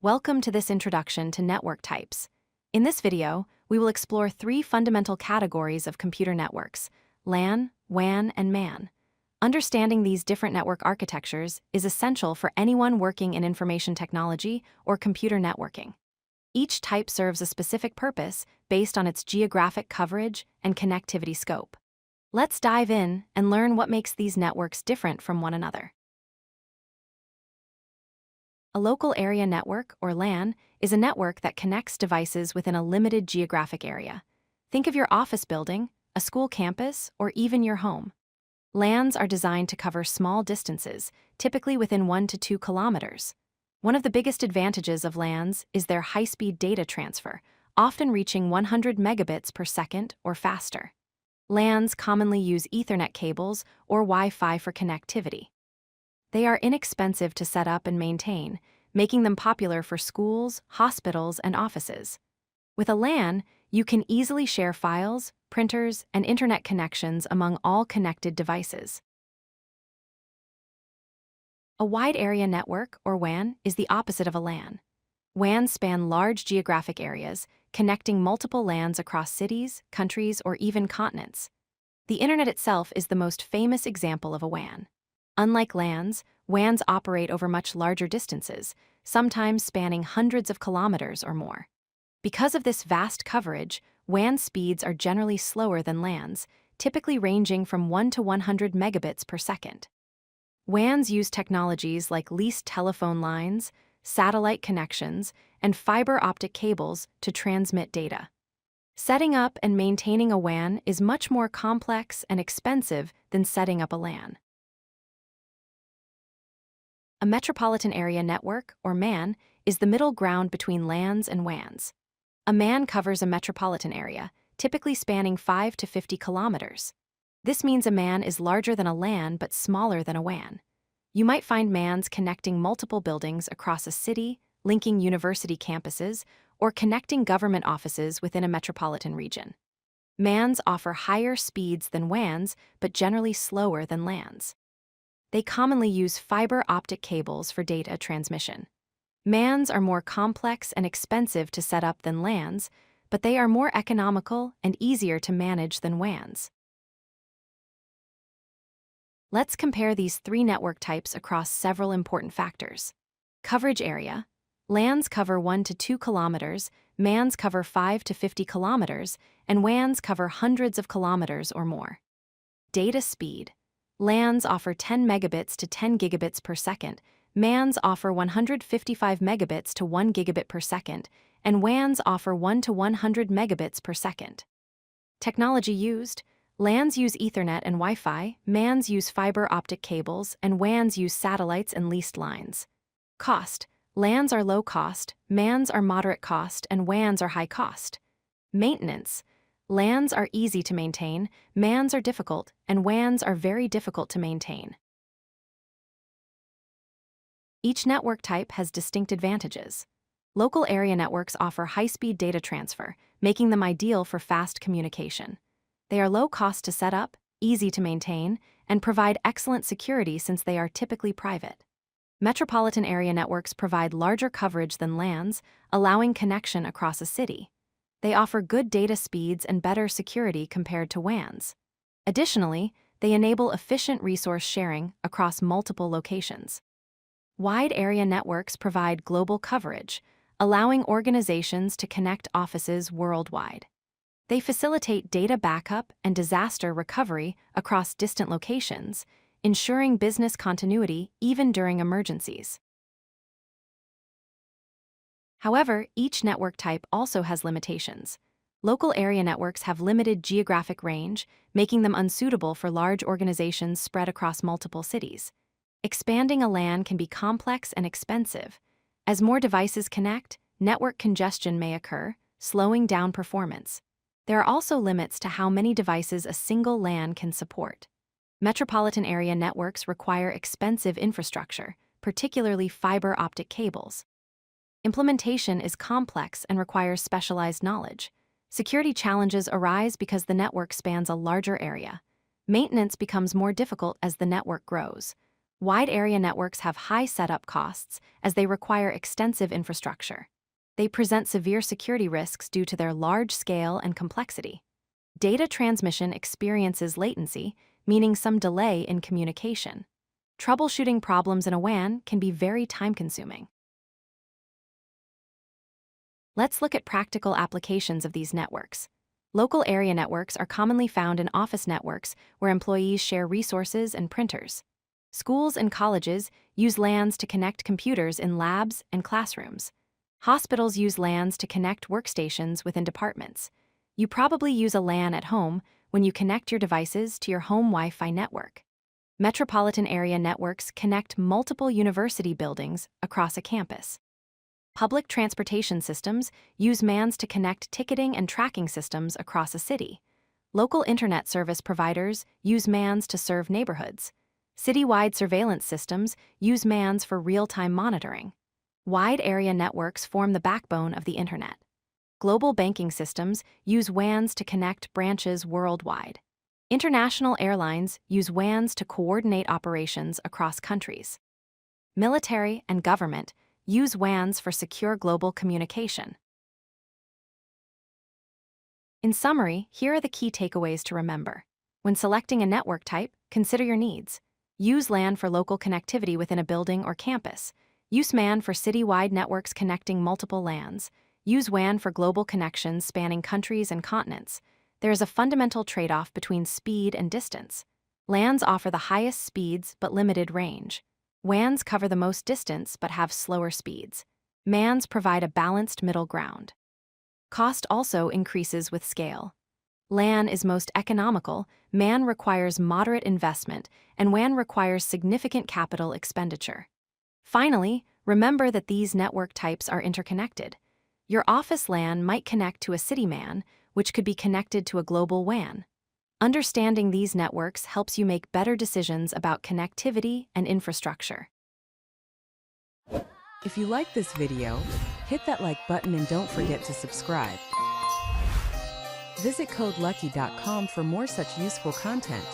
Welcome to this introduction to network types. In this video, we will explore three fundamental categories of computer networks: LAN, WAN, and MAN. Understanding these different network architectures is essential for anyone working in information technology or computer networking. Each type serves a specific purpose based on its geographic coverage and connectivity scope. Let's dive in and learn what makes these networks different from one another. A local area network, or LAN, is a network that connects devices within a limited geographic area. Think of your office building, a school campus, or even your home. LANs are designed to cover small distances, typically within 1 to 2 kilometers. One of the biggest advantages of LANs is their high-speed data transfer, often reaching 100 megabits per second or faster. LANs commonly use Ethernet cables or Wi-Fi for connectivity. They are inexpensive to set up and maintain, making them popular for schools, hospitals, and offices. With a LAN, you can easily share files, printers, and internet connections among all connected devices. A wide area network, or WAN, is the opposite of a LAN. WANs span large geographic areas, connecting multiple LANs across cities, countries, or even continents. The internet itself is the most famous example of a WAN. Unlike LANs, WANs operate over much larger distances, sometimes spanning hundreds of kilometers or more. Because of this vast coverage, WAN speeds are generally slower than LANs, typically ranging from 1 to 100 megabits per second. WANs use technologies like leased telephone lines, satellite connections, and fiber optic cables to transmit data. Setting up and maintaining a WAN is much more complex and expensive than setting up a LAN. A Metropolitan Area Network, or MAN, is the middle ground between LANs and WANs. A MAN covers a metropolitan area, typically spanning 5 to 50 kilometers. This means a MAN is larger than a LAN but smaller than a WAN. You might find MANs connecting multiple buildings across a city, linking university campuses, or connecting government offices within a metropolitan region. MANs offer higher speeds than WANs but generally slower than LANs. They commonly use fiber optic cables for data transmission. MANs are more complex and expensive to set up than LANs, but they are more economical and easier to manage than WANs. Let's compare these three network types across several important factors. Coverage area. LANs cover 1 to 2 kilometers, MANs cover 5 to 50 kilometers, and WANs cover hundreds of kilometers or more. Data speed. LANs offer 10 megabits to 10 gigabits per second, MANs offer 155 megabits to 1 gigabit per second, and WANs offer 1 to 100 megabits per second. Technology used. LANs use Ethernet and Wi-Fi, MANs use fiber optic cables, and WANs use satellites and leased lines. Cost. LANs are low cost, MANs are moderate cost, and WANs are high cost. Maintenance. LANs are easy to maintain, MANs are difficult, and WANs are very difficult to maintain. Each network type has distinct advantages. Local area networks offer high-speed data transfer, making them ideal for fast communication. They are low cost to set up, easy to maintain, and provide excellent security since they are typically private. Metropolitan area networks provide larger coverage than LANs, allowing connection across a city. They offer good data speeds and better security compared to WANs. Additionally, they enable efficient resource sharing across multiple locations. Wide area networks provide global coverage, allowing organizations to connect offices worldwide. They facilitate data backup and disaster recovery across distant locations, ensuring business continuity even during emergencies. However, each network type also has limitations. Local area networks have limited geographic range, making them unsuitable for large organizations spread across multiple cities. Expanding a LAN can be complex and expensive. As more devices connect, network congestion may occur, slowing down performance. There are also limits to how many devices a single LAN can support. Metropolitan area networks require expensive infrastructure, particularly fiber optic cables. Implementation is complex and requires specialized knowledge. Security challenges arise because the network spans a larger area. Maintenance becomes more difficult as the network grows. Wide area networks have high setup costs as they require extensive infrastructure. They present severe security risks due to their large scale and complexity. Data transmission experiences latency, meaning some delay in communication. Troubleshooting problems in a WAN can be very time-consuming. Let's look at practical applications of these networks. Local area networks are commonly found in office networks where employees share resources and printers. Schools and colleges use LANs to connect computers in labs and classrooms. Hospitals use LANs to connect workstations within departments. You probably use a LAN at home when you connect your devices to your home Wi-Fi network. Metropolitan Area Networks connect multiple university buildings across a campus. Public transportation systems use MANs to connect ticketing and tracking systems across a city. Local internet service providers use MANs to serve neighborhoods. Citywide surveillance systems use MANs for real-time monitoring. Wide area networks form the backbone of the internet. Global banking systems use WANs to connect branches worldwide. International airlines use WANs to coordinate operations across countries. Military and government use WANs for secure global communication. In summary, here are the key takeaways to remember. When selecting a network type, consider your needs. Use LAN for local connectivity within a building or campus. Use MAN for city-wide networks connecting multiple LANs. Use WAN for global connections spanning countries and continents. There is a fundamental trade-off between speed and distance. LANs offer the highest speeds but limited range. WANs cover the most distance but have slower speeds. MANs provide a balanced middle ground. Cost also increases with scale. LAN is most economical, MAN requires moderate investment, and WAN requires significant capital expenditure. Finally, remember that these network types are interconnected. Your office LAN might connect to a city MAN, which could be connected to a global WAN. Understanding these networks helps you make better decisions about connectivity and infrastructure. If you like this video, hit that like button and don't forget to subscribe. Visit codelucky.com for more such useful content.